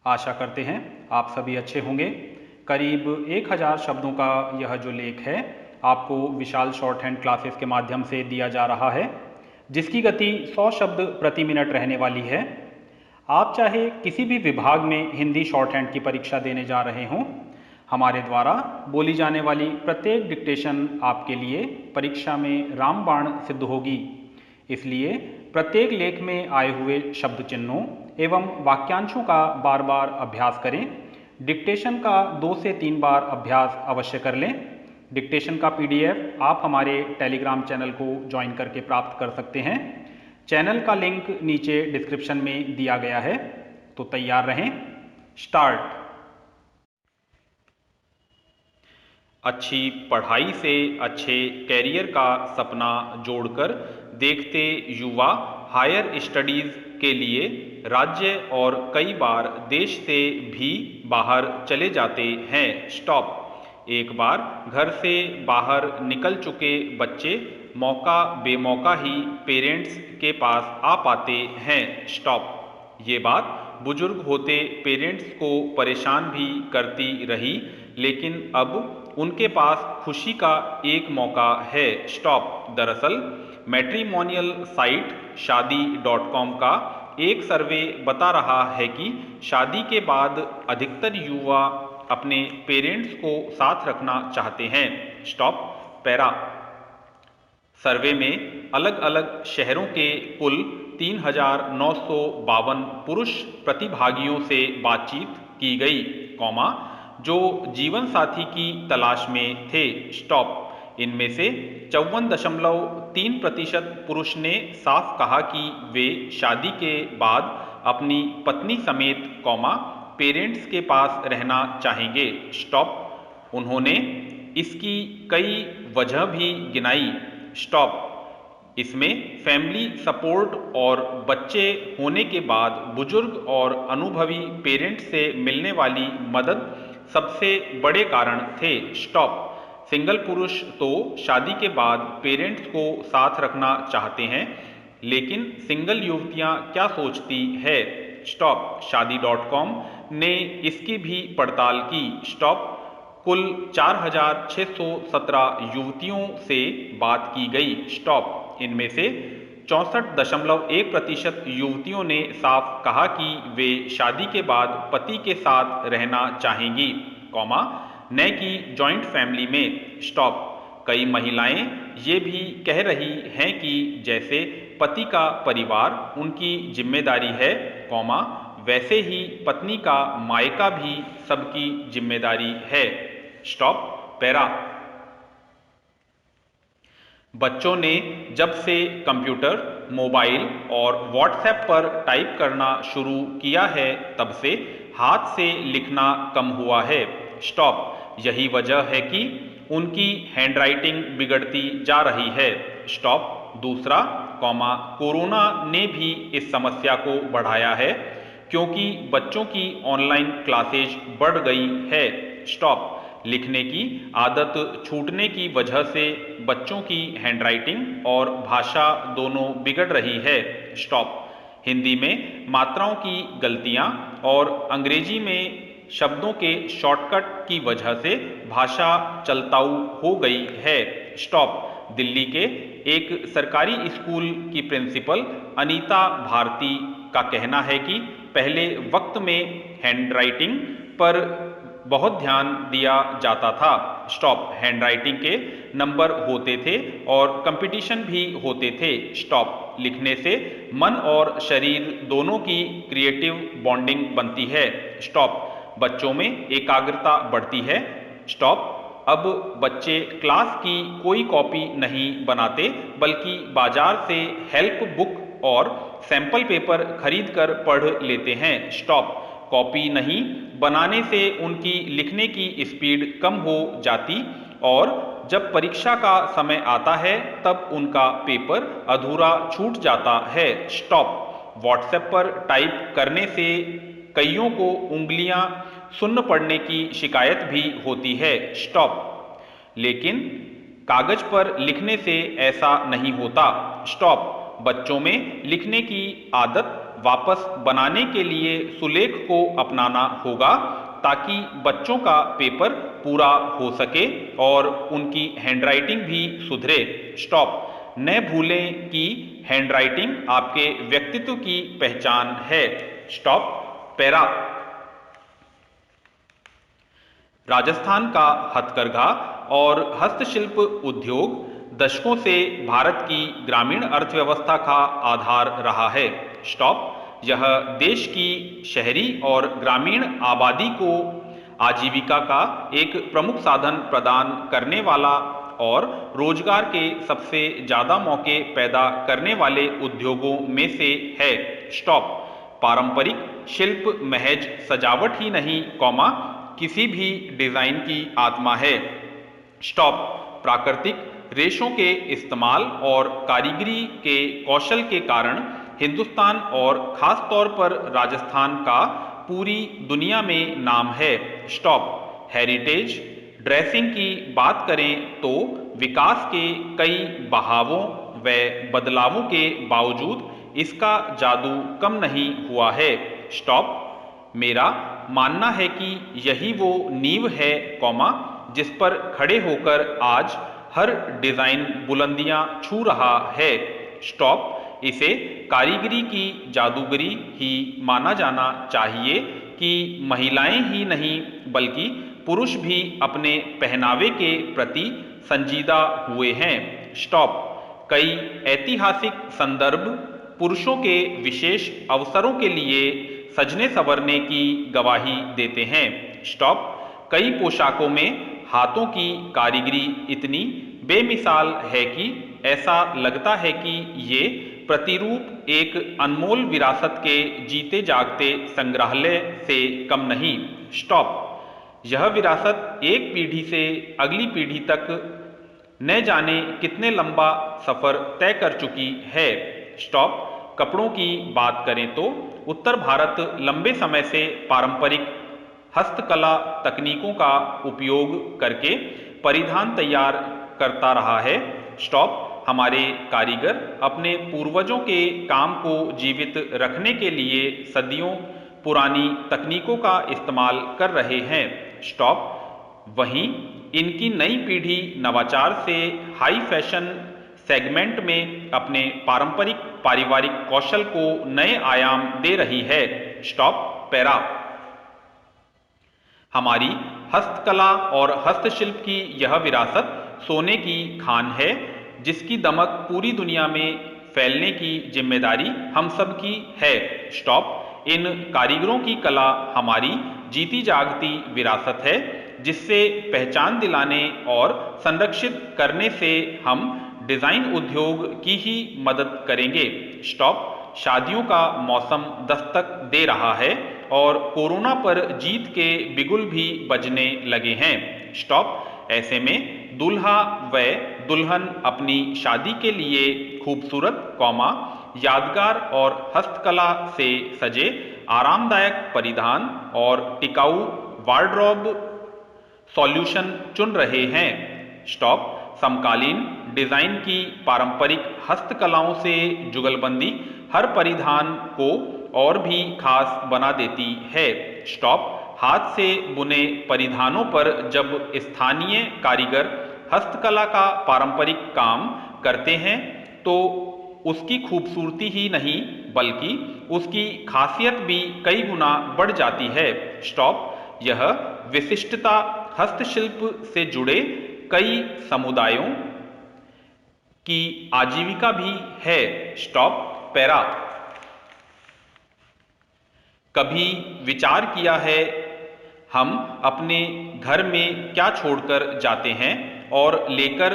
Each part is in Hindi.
आशा करते हैं आप सभी अच्छे होंगे। करीब 1000 शब्दों का यह जो लेख है आपको विशाल शॉर्ट हैंड क्लासेस के माध्यम से दिया जा रहा है, जिसकी गति 100 शब्द प्रति मिनट रहने वाली है। आप चाहे किसी भी विभाग में हिंदी शॉर्ट हैंड की परीक्षा देने जा रहे हों, हमारे द्वारा बोली जाने वाली प्रत्येक डिक्टेशन आपके लिए परीक्षा में रामबाण सिद्ध होगी। इसलिए प्रत्येक लेख में आए हुए शब्द चिन्हों एवं वाक्यांशों का बार बार अभ्यास करें। डिक्टेशन का 2 से 3 बार अभ्यास अवश्य कर लें। डिक्टेशन का पीडीएफ आप हमारे टेलीग्राम चैनल को ज्वाइन करके प्राप्त कर सकते हैं। चैनल का लिंक नीचे डिस्क्रिप्शन में दिया गया है। तो तैयार रहें। स्टार्ट। अच्छी पढ़ाई से अच्छे कैरियर का सपना जोड़कर देखते युवा हायर स्टडीज़ के लिए राज्य और कई बार देश से भी बाहर चले जाते हैं। स्टॉप। एक बार घर से बाहर निकल चुके बच्चे मौका बेमौका ही पेरेंट्स के पास आ पाते हैं। स्टॉप। ये बात बुजुर्ग होते पेरेंट्स को परेशान भी करती रही, लेकिन अब उनके पास खुशी का एक मौका है। स्टॉप। दरअसल मैट्रिमोनियल साइट शादी.com का एक सर्वे बता रहा है कि शादी के बाद अधिकतर युवा अपने पेरेंट्स को साथ रखना चाहते हैं। स्टॉप। पैरा। सर्वे में अलग अलग शहरों के कुल 3952 पुरुष प्रतिभागियों से बातचीत की गई, जो जीवन साथी की तलाश में थे। स्टॉप। इनमें से 54.3% पुरुष ने साफ कहा कि वे शादी के बाद अपनी पत्नी समेत पेरेंट्स के पास रहना चाहेंगे। स्टॉप। उन्होंने इसकी कई वजह भी गिनाई। स्टॉप। इसमें फैमिली सपोर्ट और बच्चे होने के बाद बुजुर्ग और अनुभवी पेरेंट्स से मिलने वाली मदद सबसे बड़े कारण थे। स्टॉप। सिंगल पुरुष तो शादी के बाद पेरेंट्स को साथ रखना चाहते हैं, लेकिन सिंगल युवतियां क्या सोचती है। स्टॉप। शादी.com ने इसकी भी पड़ताल की। स्टॉप। कुल 4617 युवतियों से बात की गई। स्टॉप। इनमें से 64.1% युवतियों ने साफ कहा कि वे शादी के बाद पति के साथ रहना चाहेंगी, न कि जॉइंट फैमिली में। स्टॉप। कई महिलाएं ये भी कह रही हैं कि जैसे पति का परिवार उनकी जिम्मेदारी है, वैसे ही पत्नी का मायका भी सबकी जिम्मेदारी है। स्टॉप। पैरा। बच्चों ने जब से कंप्यूटर, मोबाइल और व्हाट्सएप पर टाइप करना शुरू किया है, तब से हाथ से लिखना कम हुआ है। स्टॉप। यही वजह है कि उनकी हैंडराइटिंग बिगड़ती जा रही है। स्टॉप। दूसरा, कोरोना ने भी इस समस्या को बढ़ाया है, क्योंकि बच्चों की ऑनलाइन क्लासेज बढ़ गई है। स्टॉप। लिखने की आदत छूटने की वजह से बच्चों की हैंडराइटिंग और भाषा दोनों बिगड़ रही है। स्टॉप। हिंदी में मात्राओं की गलतियां और अंग्रेजी में शब्दों के शॉर्टकट की वजह से भाषा चलताऊ हो गई है। स्टॉप। दिल्ली के एक सरकारी स्कूल की प्रिंसिपल अनीता भारती का कहना है कि पहले वक्त में हैंडराइटिंग पर बहुत ध्यान दिया जाता था। स्टॉप। हैंडराइटिंग के नंबर होते थे और कंपटीशन भी होते थे। स्टॉप। लिखने से मन और शरीर दोनों की क्रिएटिव बॉन्डिंग बनती है। स्टॉप। बच्चों में एकाग्रता बढ़ती है। स्टॉप। अब बच्चे क्लास की कोई कॉपी नहीं बनाते, बल्कि बाजार से हेल्प बुक और सैंपल पेपर खरीद कर पढ़ लेते हैं। स्टॉप। कॉपी नहीं बनाने से उनकी लिखने की स्पीड कम हो जाती और जब परीक्षा का समय आता है तब उनका पेपर अधूरा छूट जाता है। स्टॉप। व्हाट्सएप पर टाइप करने से कईयों को उंगलियां सुन्न पड़ने की शिकायत भी होती है। स्टॉप। लेकिन कागज पर लिखने से ऐसा नहीं होता। स्टॉप। बच्चों में लिखने की आदत वापस बनाने के लिए सुलेख को अपनाना होगा ताकि बच्चों का पेपर पूरा हो सके और उनकी हैंडराइटिंग भी सुधरे। स्टॉप। न भूलें कि हैंडराइटिंग आपके व्यक्तित्व की पहचान है। स्टॉप। पैरा। राजस्थान का हथकरघा और हस्तशिल्प उद्योग दशकों से भारत की ग्रामीण अर्थव्यवस्था का आधार रहा है। स्टॉप। यह देश की शहरी और ग्रामीण आबादी को आजीविका का एक प्रमुख साधन प्रदान करने वाला और रोजगार के सबसे ज्यादा मौके पैदा करने वाले उद्योगों में से है। स्टॉप। पारंपरिक शिल्प महज सजावट ही नहीं, किसी भी डिजाइन की आत्मा है। स्टॉप। प्राकृतिक रेशों के इस्तेमाल और कारीगरी के कौशल के कारण हिंदुस्तान और खास तौर पर राजस्थान का पूरी दुनिया में नाम है। स्टॉप। हेरिटेज ड्रेसिंग की बात करें तो विकास के कई बहावों व बदलावों के बावजूद इसका जादू कम नहीं हुआ है। स्टॉप। मेरा मानना है कि यही वो नींव है, जिस पर खड़े होकर आज हर डिजाइन बुलंदियां छू रहा है। स्टॉप। इसे कारीगरी की जादूगरी ही माना जाना चाहिए कि महिलाएं ही नहीं बल्कि पुरुष भी अपने पहनावे के प्रति संजीदा हुए हैं। स्टॉप। कई ऐतिहासिक संदर्भ पुरुषों के विशेष अवसरों के लिए सजने संवरने की गवाही देते हैं। स्टॉप। कई पोशाकों में हाथों की कारीगरी इतनी बेमिसाल है कि ऐसा लगता है कि ये प्रतिरूप एक अनमोल विरासत के जीते जागते संग्रहालय से कम नहीं। स्टॉप। यह विरासत एक पीढ़ी से अगली पीढ़ी तक न जाने कितने लंबा सफर तय कर चुकी है। स्टॉप। कपड़ों की बात करें तो उत्तर भारत लंबे समय से पारंपरिक हस्तकला तकनीकों का उपयोग करके परिधान तैयार करता रहा है। स्टॉप। हमारे कारीगर अपने पूर्वजों के काम को जीवित रखने के लिए सदियों पुरानी तकनीकों का इस्तेमाल कर रहे हैं। स्टॉप। वहीं इनकी नई पीढ़ी नवाचार से हाई फैशन सेगमेंट में अपने पारंपरिक पारिवारिक कौशल को नए आयाम दे रही है। स्टॉप। पैरा। हमारी हस्तकला और हस्तशिल्प की यह विरासत सोने की खान है जिसकी दमक पूरी दुनिया में फैलने की जिम्मेदारी हम सब की है। स्टॉप। इन कारीगरों की कला हमारी जीती जागती विरासत है जिससे पहचान दिलाने और संरक्षित करने से हम डिजाइन उद्योग की ही मदद करेंगे। स्टॉप। शादियों का मौसम दस्तक दे रहा है और कोरोना पर जीत के बिगुल भी बजने लगे हैं। स्टॉप। ऐसे में दूल्हा व दुल्हन अपनी शादी के लिए खूबसूरत, यादगार और हस्तकला से सजे आरामदायक परिधान और टिकाऊ वार्डरोब सॉल्यूशन चुन रहे हैं। स्टॉप। समकालीन डिजाइन की पारंपरिक हस्तकलाओं से जुगलबंदी हर परिधान को और भी खास बना देती है। स्टॉप। हाथ से बुने परिधानों पर जब स्थानीय कारीगर हस्तकला का पारंपरिक काम करते हैं तो उसकी खूबसूरती ही नहीं बल्कि उसकी खासियत भी कई गुना बढ़ जाती है। स्टॉप। यह विशिष्टता हस्तशिल्प से जुड़े कई समुदायों की आजीविका भी है। स्टॉप। पैरा। कभी विचार किया है हम अपने घर में क्या छोड़कर जाते हैं और लेकर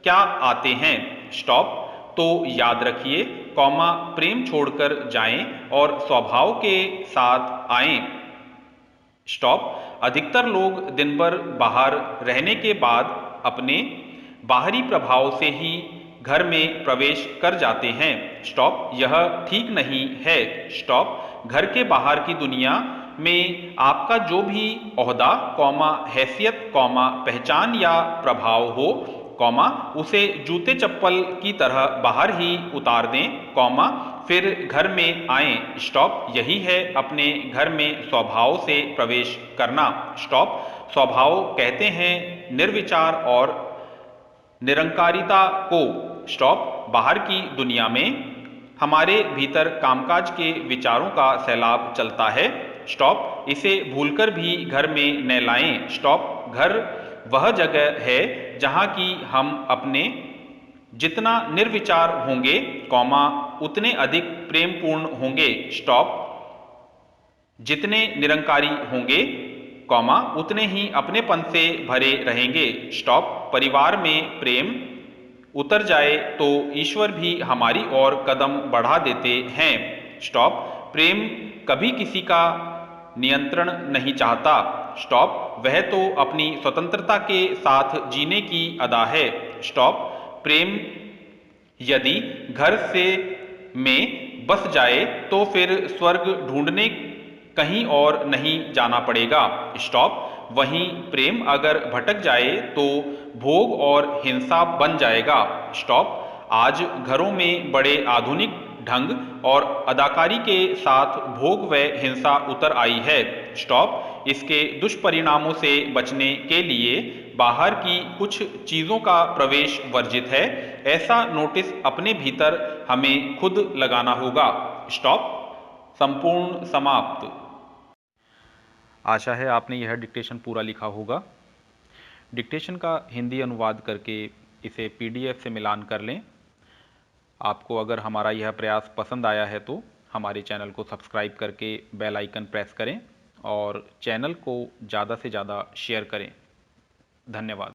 क्या आते हैं? स्टॉप। तो याद रखिए, प्रेम छोड़कर जाएं और स्वभाव के साथ आएं। स्टॉप। अधिकतर लोग दिन भर बाहर रहने के बाद अपने बाहरी प्रभाव से ही घर में प्रवेश कर जाते हैं। स्टॉप। यह ठीक नहीं है। स्टॉप। घर के बाहर की दुनिया में आपका जो भी ओहदा, हैसियत, पहचान या प्रभाव हो, कॉमा उसे जूते चप्पल की तरह बाहर ही उतार दें, कॉमा फिर घर में आएं, स्टॉप। यही है अपने घर में स्वभाव से प्रवेश करना, स्टॉप। स्वभाव कहते हैं निर्विचार और निरंकारिता को, स्टॉप। बाहर की दुनिया में हमारे भीतर कामकाज के विचारों का सैलाब चलता है, स्टॉप। इसे भूलकर भी घर में न लाएं, स्टॉप। घर वह जगह है जहां की हम अपने जितना निर्विचार होंगे, कॉमा उतने अधिक प्रेमपूर्ण होंगे, स्टॉप। जितने निरंकारी होंगे, कॉमा उतने ही अपनेपन से भरे रहेंगे, स्टॉप। परिवार में प्रेम उतर जाए तो ईश्वर भी हमारी ओर कदम बढ़ा देते हैं, स्टॉप। प्रेम कभी किसी का नियंत्रण नहीं चाहता, स्टॉप। वह तो अपनी स्वतंत्रता के साथ जीने की अदा है, स्टॉप। प्रेम यदि घर से में बस जाए तो फिर स्वर्ग ढूंढने कहीं और नहीं जाना पड़ेगा, स्टॉप। वहीं प्रेम अगर भटक जाए तो भोग और हिंसा बन जाएगा, स्टॉप। आज घरों में बड़े आधुनिक ढंग और अदाकारी के साथ भोग व हिंसा उतर आई है, स्टॉप। इसके दुष्परिणामों से बचने के लिए बाहर की कुछ चीजों का प्रवेश वर्जित है, ऐसा नोटिस अपने भीतर हमें खुद लगाना होगा, स्टॉप। संपूर्ण समाप्त। आशा है आपने यह डिक्टेशन पूरा लिखा होगा। डिक्टेशन का हिंदी अनुवाद करके इसे पीडीएफ से मिलान कर लें। आपको अगर हमारा यह प्रयास पसंद आया है तो हमारे चैनल को सब्सक्राइब करके बेल आइकन प्रेस करें और चैनल को ज़्यादा से ज़्यादा शेयर करें। धन्यवाद।